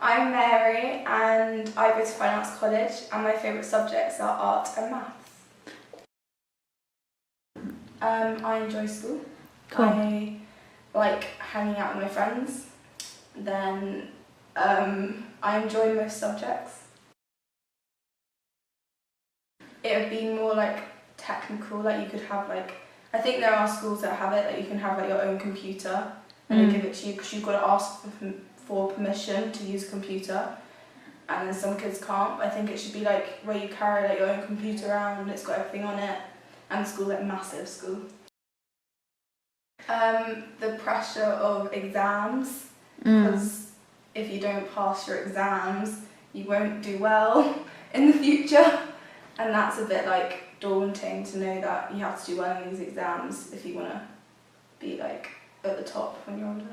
I'm Mary and I go to Fine Arts College and my favourite subjects are art and maths. I enjoy school. Cool. I like hanging out with my friends. Then I enjoy most subjects. It would be more like technical, like you could have like, I think there are schools that have it, that you can have like your own computer and they give it to you because you've got to ask for permission to use a computer, and then some kids can't. But I think it should be like where you carry like your own computer around and it's got everything on it, and the school's like massive school. The pressure of exams, because if you don't pass your exams you won't do well in the future, and that's a bit like daunting to know that you have to do well in these exams if you want to be like at the top when you're older.